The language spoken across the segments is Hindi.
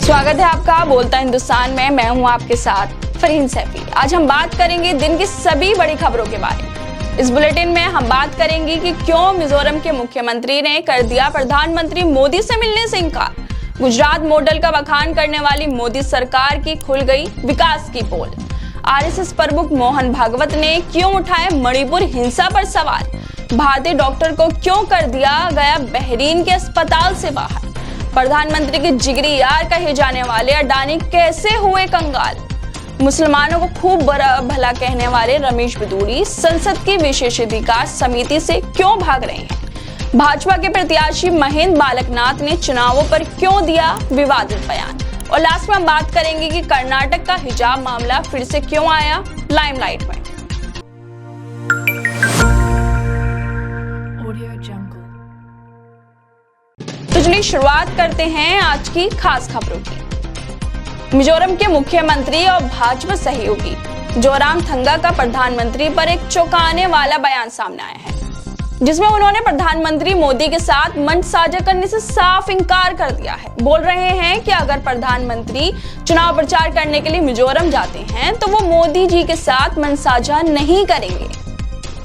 स्वागत है आपका बोलता हिंदुस्तान में। मैं हूं आपके साथ फरहीन सैफी। आज हम बात करेंगे दिन की सभी बड़ी खबरों के बारे में। इस बुलेटिन में हम बात करेंगे कि क्यों मिजोरम के मुख्यमंत्री ने कर दिया प्रधानमंत्री मोदी से मिलने से इनकार। गुजरात मॉडल का बखान करने वाली मोदी सरकार की खुल गई विकास की पोल। आरएसएस प्रमुख मोहन भागवत ने क्यों उठाए मणिपुर हिंसा पर सवाल। भारतीय डॉक्टर को क्यों कर दिया गया बहरीन के अस्पताल से बाहर। प्रधानमंत्री के जिगरी यार कहे जाने वाले अडानी कैसे हुए कंगाल। मुसलमानों को खूब भला कहने वाले रमेश बिदूड़ी संसद की विशेषाधिकार समिति से क्यों भाग रहे हैं। भाजपा के प्रत्याशी महेंद्र बालकनाथ ने चुनावों पर क्यों दिया विवादित बयान। और लास्ट में हम बात करेंगे कि कर्नाटक का हिजाब मामला फिर से क्यों आया लाइमलाइट में। तो चलिए शुरुआत करते हैं आज की खास खबरों की। मिजोरम के मुख्यमंत्री और भाजपा सहयोगी जोरामथंगा का प्रधानमंत्री पर एक चौंकाने वाला बयान सामने आया है, जिसमें उन्होंने प्रधानमंत्री मोदी के साथ मंच साझा करने से साफ इनकार कर दिया है। बोल रहे हैं कि अगर प्रधानमंत्री चुनाव प्रचार करने के लिए मिजोरम जाते हैं तो वो मोदी जी के साथ मंच साझा नहीं करेंगे।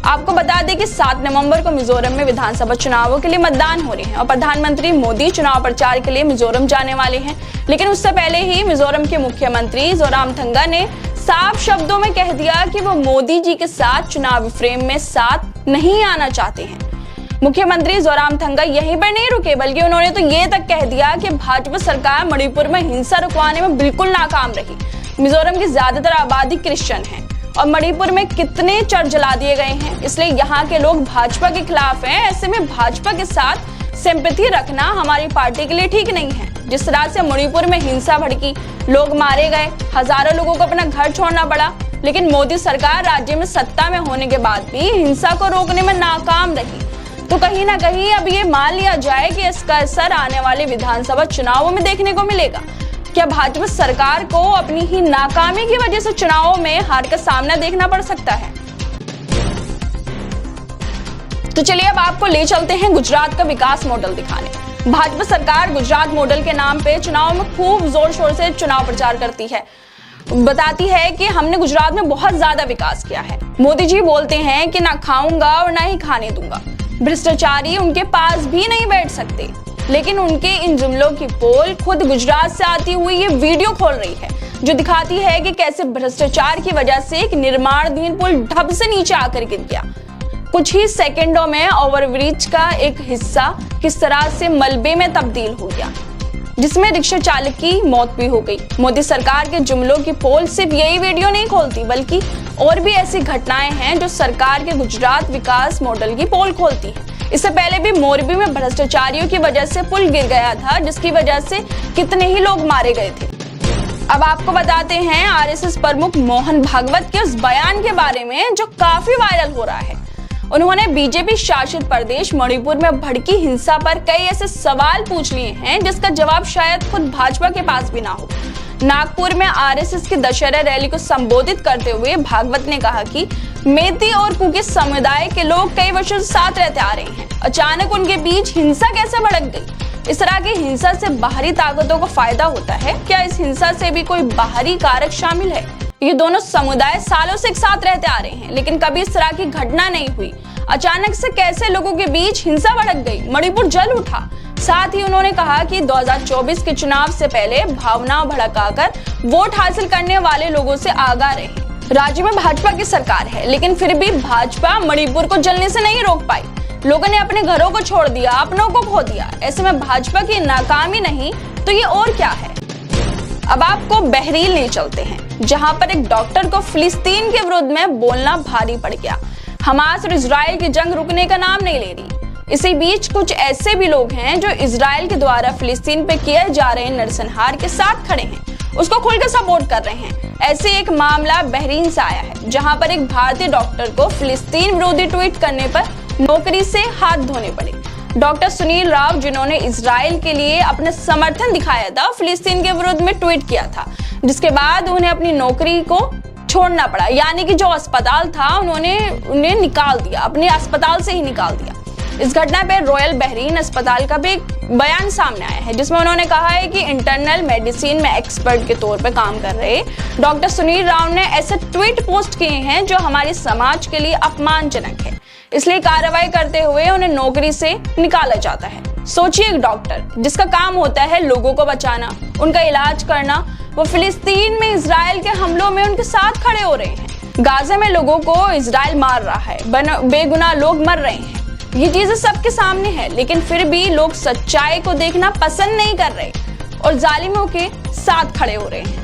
आपको बता दें कि 7 नवंबर को मिजोरम में विधानसभा चुनावों के लिए मतदान हो रहे हैं और प्रधानमंत्री मोदी चुनाव प्रचार के लिए मिजोरम जाने वाले हैं। लेकिन उससे पहले ही मिजोरम के मुख्यमंत्री जोरामथंगा ने साफ शब्दों में कह दिया कि वो मोदी जी के साथ चुनावी फ्रेम में साथ नहीं आना चाहते हैं। मुख्यमंत्री जोरामथंगा यहीं पर नहीं रुके, बल्कि उन्होंने तो ये तक कह दिया कि भाजपा सरकार मणिपुर में हिंसा रुकवाने में बिल्कुल नाकाम रही। मिजोरम की ज्यादातर आबादी क्रिश्चियन है और मणिपुर में कितने चर्च जला दिए गए हैं, इसलिए यहाँ के लोग भाजपा के खिलाफ हैं। ऐसे में भाजपा के साथ सिंपैथी रखना हमारी पार्टी के लिए ठीक नहीं है। जिस तरह से मणिपुर में हिंसा भड़की, लोग मारे गए, हजारों लोगों को अपना घर छोड़ना पड़ा, लेकिन मोदी सरकार राज्य में सत्ता में होने के बाद भी हिंसा को रोकने में नाकाम रही। तो कहीं ना कहीं अब ये मान लिया जाए कि इसका असर आने वाले विधानसभा चुनावों में देखने को मिलेगा। क्या भाजपा सरकार को अपनी ही नाकामी की वजह से चुनावों में हार का सामना देखना पड़ सकता है। तो चलिए अब आपको ले चलते हैं गुजरात का विकास मॉडल दिखाने। भाजपा सरकार गुजरात मॉडल के नाम पे चुनाव में खूब जोर शोर से चुनाव प्रचार करती है, बताती है कि हमने गुजरात में बहुत ज्यादा विकास किया है। मोदी जी बोलते हैं कि ना खाऊंगा और ना ही खाने दूंगा। भ्रष्टाचारी उनके पास भी नहीं बैठ सकते, लेकिन उनके इन जुमलों की पोल खुद गुजरात से आती हुई ये वीडियो खोल रही है, जो दिखाती है कि कैसे भ्रष्टाचार की वजह से एक निर्माणाधीन पुल ढब से नीचे आकर गिर गया। कुछ ही सेकंडों में ओवरब्रिज का एक हिस्सा किस तरह से मलबे में तब्दील हो गया, जिसमें रिक्शा चालक की मौत भी हो गई। मोदी सरकार के जुमलों की पोल सिर्फ यही वीडियो नहीं खोलती, बल्कि और भी ऐसी घटनाएं हैं जो सरकार के गुजरात विकास मॉडल की पोल खोलती है। इससे पहले भी मोरबी में भ्रष्टाचारियों की वजह से पुल गिर गया था, जिसकी वजह से कितने ही लोग मारे गए थे। अब आपको बताते हैं आरएसएस प्रमुख मोहन भागवत के उस बयान के बारे में जो काफी वायरल हो रहा है। उन्होंने बीजेपी शासित प्रदेश मणिपुर में भड़की हिंसा पर कई ऐसे सवाल पूछ लिए हैं जिसका जवाब शायद खुद भाजपा के पास भी ना हो। नागपुर में आरएसएस की दशहरा रैली को संबोधित करते हुए भागवत ने कहा कि मेती और कुकी समुदाय के लोग कई वर्षों से साथ रहते आ रहे हैं, अचानक उनके बीच हिंसा कैसे भड़क गई। इस तरह की हिंसा से बाहरी ताकतों को फायदा होता है क्या? इस हिंसा से भी कोई बाहरी कारक शामिल है? ये दोनों समुदाय सालों से एक साथ रहते आ रहे हैं, लेकिन कभी इस तरह की घटना नहीं हुई। अचानक से कैसे लोगों के बीच हिंसा भड़क गई, मणिपुर जल उठा। साथ ही उन्होंने कहा कि 2024 के चुनाव से पहले भावनाओं भड़काकर वोट हासिल करने वाले लोगों से आगाह रहे। राज्य में भाजपा की सरकार है, लेकिन फिर भी भाजपा मणिपुर को जलने से नहीं रोक पाई। लोगों ने अपने घरों को छोड़ दिया, अपनों को खो दिया। ऐसे में भाजपा की नाकामी नहीं तो ये और क्या है। अब आपको बहरीन ले चलते हैं, जहां पर एक डॉक्टर को फिलिस्तीन के विरुद्ध में बोलना भारी पड़ गया। हमास और इजराइल की जंग रुकने का नाम नहीं ले रही। इसी बीच कुछ ऐसे भी लोग हैं जो इजराइल के द्वारा फिलिस्तीन पे किए जा रहे नरसंहार के साथ खड़े हैं, उसको खुलकर सपोर्ट कर रहे हैं। ऐसे एक मामला बहरीन से आया है, जहां पर एक भारतीय डॉक्टर को फिलिस्तीन विरोधी ट्वीट करने पर नौकरी से हाथ धोने पड़े। डॉक्टर सुनील राव, जिन्होंने इजराइल के लिए अपना समर्थन दिखाया था, फिलिस्तीन के विरुद्ध में ट्वीट किया था, जिसके बाद उन्हें अपनी नौकरी को छोड़ना पड़ा। यानी कि जो अस्पताल था उन्हें निकाल दिया, अपने अस्पताल से ही निकाल दिया। इस घटना पर रॉयल बहरीन अस्पताल का भी एक बयान सामने आया है, जिसमें उन्होंने कहा है कि इंटरनल मेडिसिन में एक्सपर्ट के तौर पर काम कर रहे डॉक्टर सुनील राव ने ऐसे ट्वीट पोस्ट किए हैं जो हमारे समाज के लिए अपमानजनक है, इसलिए कार्रवाई करते हुए उन्हें नौकरी से निकाला जाता है। सोचिए, एक डॉक्टर जिसका काम होता है लोगों को बचाना, उनका इलाज करना, वो फिलिस्तीन में इजराइल के हमलों में उनके साथ खड़े हो रहे हैं। गाजा में लोगों को इजराइल मार रहा है, बेगुनाह लोग मर रहे हैं, ये चीजें सबके सामने है, लेकिन फिर भी लोग सच्चाई को देखना पसंद नहीं कर रहे और जालिमों के साथ खड़े हो रहे हैं।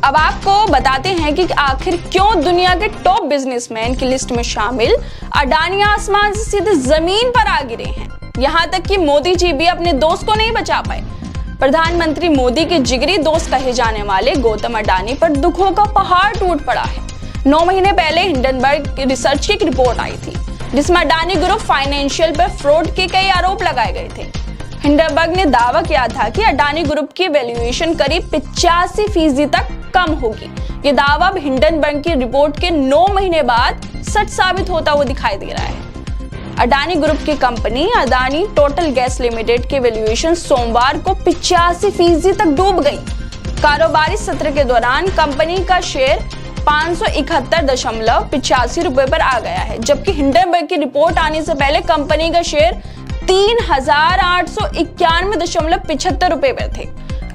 अब आपको बताते हैं कि आखिर क्यों दुनिया के टॉप बिजनेसमैन की लिस्ट में शामिल अडानी आसमान से सीधे जमीन पर आ गिरे हैं। यहाँ तक कि मोदी जी भी अपने दोस्त को नहीं बचा पाए। प्रधानमंत्री मोदी के जिगरी दोस्त कहे जाने वाले गौतम अडानी पर दुखों का पहाड़ टूट पड़ा है। 9 महीने पहले हिंडनबर्ग रिसर्च की एक रिपोर्ट आई थी, जिसमें अडानी ग्रुप फाइनेंशियल पर फ्रॉड के कई आरोप लगाए गए थे। हिंडनबर्ग ने दावा किया था कि अडानी ग्रुप की वैल्यूएशन करीब 85% तक कम होगी। ये दावा अब हिंडनबर्ग की रिपोर्ट के 9 महीने बाद सच साबित होता हुआ दिखाई दे रहा है। अडानी ग्रुप की company Adani total gas limited की वैल्यूएशन सोमवार को 85% तक डूब गई। कारोबारी सत्र के दौरान कंपनी का शेयर 571.85 रुपए पर आ गया है, जबकि हिंडनबर्ग की रिपोर्ट आने से पहले कंपनी का शेयर 3,891.75 रुपए पर थे।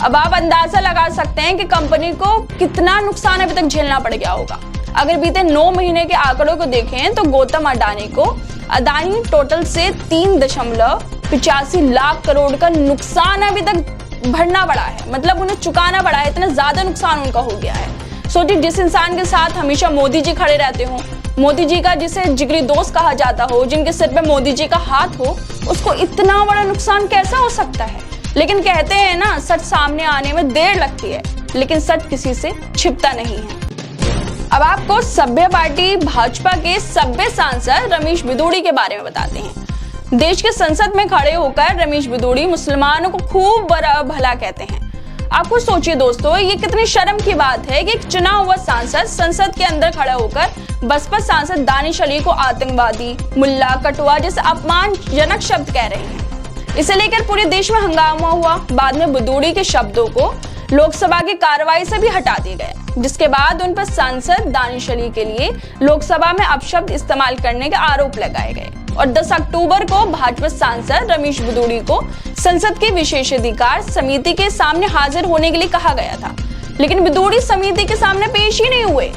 अब आप अंदाजा लगा सकते हैं कि कंपनी को कितना नुकसान अभी तक झेलना पड़ गया होगा। अगर बीते 9 महीने के आंकड़ों को देखें तो गौतम अडानी को अडानी टोटल से 3.85 लाख करोड़ का नुकसान अभी तक भरना पड़ा है, मतलब उन्हें चुकाना पड़ा है। इतना ज्यादा नुकसान उनका हो गया है। सोचिए, जिस इंसान के साथ हमेशा मोदी जी खड़े रहते हो, मोदी जी का जिसे जिगरी दोस्त कहा जाता हो, जिनके सिर पे मोदी जी का हाथ हो, उसको इतना बड़ा नुकसान कैसा हो सकता है। लेकिन कहते हैं ना, सच सामने आने में देर लगती है, लेकिन सच किसी से छिपता नहीं है। अब आपको सभ्य पार्टी भाजपा के सभ्य सांसद रमेश बिदूड़ी के बारे में बताते हैं। देश के संसद में खड़े होकर रमेश बिदूड़ी मुसलमानों को खूब बड़ा भला कहते हैं। आपको सोचिए दोस्तों, ये कितनी शर्म की बात है कि एक चुना हुआ सांसद संसद के अंदर खड़ा होकर बसपा सांसद दानिश अली को आतंकवादी, मुल्ला, कटुआ जैसे अपमानजनक शब्द कह रहे हैं। इसे लेकर पूरे देश में हंगामा हुआ। बाद में बिदूड़ी के शब्दों को लोकसभा की कार्रवाई से भी हटा दिया गया, जिसके बाद उन पर सांसद दानिश अली के लिए लोकसभा में अपशब्द इस्तेमाल करने के आरोप लगाए गए और 10 अक्टूबर को भाजपा सांसद रमेश बिदूड़ी को संसद की विशेषाधिकार समिति के सामने हाजिर होने के लिए कहा गया था, लेकिन बिदूड़ी समिति के सामने पेश ही नहीं हुए।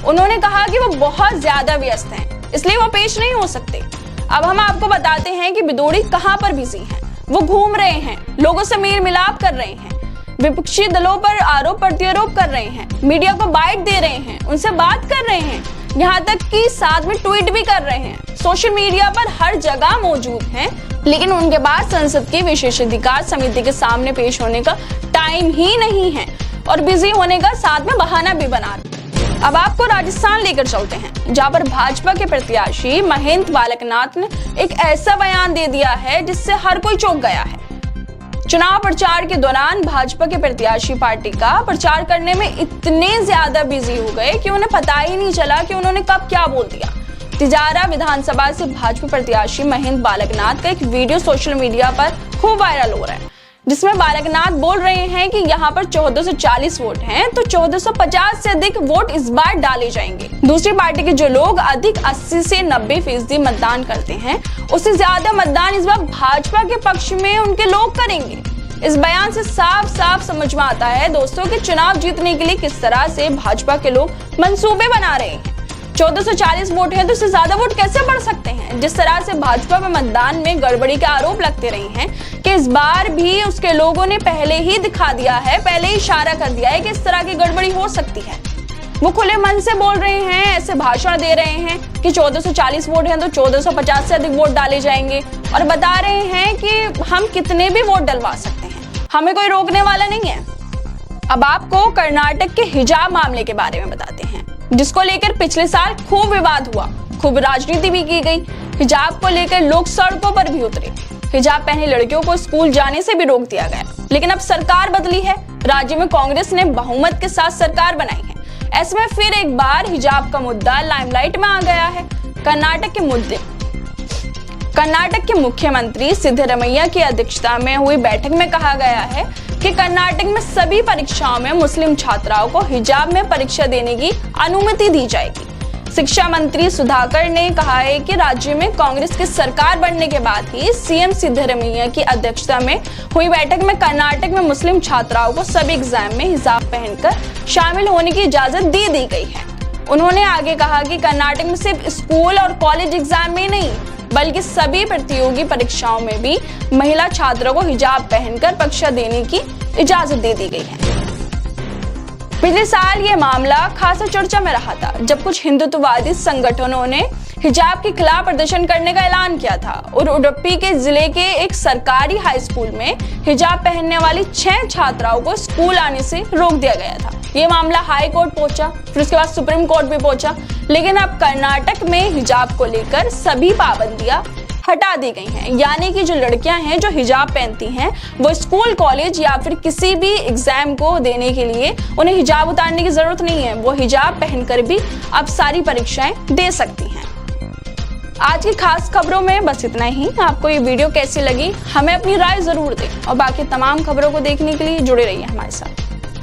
उन्होंने कहा कि वो बहुत ज्यादा व्यस्त हैं, इसलिए वो पेश नहीं हो सकते। अब हम आपको बताते हैं कि बिदूड़ी कहां पर बिजी हैं। वो घूम रहे हैं, लोगों से मेल मिलाप कर रहे हैं, विपक्षी दलों पर आरोप प्रत्यारोप कर रहे हैं, मीडिया को बाइट दे रहे हैं, उनसे बात कर रहे हैं, यहाँ तक कि साथ में ट्वीट भी कर रहे हैं, सोशल मीडिया पर हर जगह मौजूद हैं, लेकिन उनके पास संसद की विशेषाधिकार समिति के सामने पेश होने का टाइम ही नहीं है और बिजी होने का साथ में बहाना भी बना रहे। अब आपको राजस्थान लेकर चलते हैं, जहां पर भाजपा के प्रत्याशी महेंद्र बालकनाथ ने एक ऐसा बयान दे दिया है जिससे हर कोई चौंक गया है। चुनाव प्रचार के दौरान भाजपा के प्रत्याशी पार्टी का प्रचार करने में इतने ज्यादा बिजी हो गए कि उन्हें पता ही नहीं चला कि उन्होंने कब क्या बोल दिया। तिजारा विधानसभा से भाजपा प्रत्याशी महेंद्र बालकनाथ का एक वीडियो सोशल मीडिया पर खूब वायरल हो रहा है, जिसमें बालकनाथ बोल रहे हैं कि यहाँ पर 1440 वोट हैं, तो 1450 से अधिक वोट इस बार डाले जाएंगे। दूसरी पार्टी के जो लोग अधिक 80 से 90% मतदान करते हैं, उससे ज्यादा मतदान इस बार भाजपा के पक्ष में उनके लोग करेंगे। इस बयान से साफ साफ समझ में आता है दोस्तों कि चुनाव जीतने के लिए किस तरह से भाजपा के लोग मंसूबे बना रहे हैं। 1440 वोट है तो इससे ज्यादा वोट कैसे बढ़ सकते हैं। जिस तरह से भाजपा में मतदान में गड़बड़ी के आरोप लगते रहे हैं कि इस बार भी उसके लोगों ने पहले ही दिखा दिया है, पहले ही इशारा कर दिया है कि इस तरह की गड़बड़ी हो सकती है। वो खुले मन से बोल रहे हैं, ऐसे भाषण दे रहे हैं कि 1440 वोट हैं तो 1450 से अधिक वोट डाले जाएंगे और बता रहे हैं कि हम कितने भी वोट डलवा सकते हैं, हमें कोई रोकने वाला नहीं है। अब आपको कर्नाटक के हिजाब मामले के बारे में बताते हैं, जिसको लेकर पिछले साल खूब विवाद हुआ, खूब राजनीति भी की गई। हिजाब को लेकर लोग सड़कों पर भी उतरे। हिजाब पहने लड़कियों को स्कूल जाने से भी रोक दिया गया। लेकिन अब सरकार बदली है, राज्य में कांग्रेस ने बहुमत के साथ सरकार बनाई है। ऐसे में फिर एक बार हिजाब का मुद्दा लाइमलाइट में आ गया है। कर्नाटक के मुद्दे कर्नाटक के मुख्यमंत्री सिद्धरमैया की अध्यक्षता में हुई बैठक में कहा गया है कि कर्नाटक में सभी परीक्षाओं में मुस्लिम छात्राओं को हिजाब में परीक्षा देने की अनुमति दी जाएगी। शिक्षा मंत्री सुधाकर ने कहा है कि राज्य में कांग्रेस की सरकार बनने के बाद ही सीएम सिद्धरमैया की अध्यक्षता में हुई बैठक में कर्नाटक में मुस्लिम छात्राओं को सभी एग्जाम में हिजाब पहनकर शामिल होने की इजाजत दे दी गई है। उन्होंने आगे कहा कि कर्नाटक में सिर्फ स्कूल और कॉलेज एग्जाम में नहीं बल्कि सभी प्रतियोगी परीक्षाओं में भी महिला छात्रों को हिजाब पहनकर परीक्षा देने की इजाजत दे दी गई है। पिछले साल ये मामला खासा चर्चा में रहा था जब कुछ हिंदुत्ववादी संगठनों ने हिजाब के खिलाफ प्रदर्शन करने का ऐलान किया था और उडुपी के जिले के एक सरकारी हाई स्कूल में हिजाब पहनने वाली 6 छात्राओं को स्कूल आने से रोक दिया गया था। ये मामला हाई कोर्ट पहुंचा, फिर उसके बाद सुप्रीम कोर्ट भी पहुंचा, लेकिन अब कर्नाटक में हिजाब को लेकर सभी पाबंदियां हटा दी गई हैं। यानी कि जो लड़कियां हैं जो हिजाब पहनती हैं वो स्कूल, कॉलेज या फिर किसी भी एग्जाम को देने के लिए उन्हें हिजाब उतारने की जरूरत नहीं है। वो हिजाब पहनकर भी अब सारी परीक्षाएं दे सकती हैं। आज की खास खबरों में बस इतना ही। आपको ये वीडियो कैसी लगी हमें अपनी राय जरूर दें और बाकी तमाम खबरों को देखने के लिए जुड़े रहिए हमारे साथ।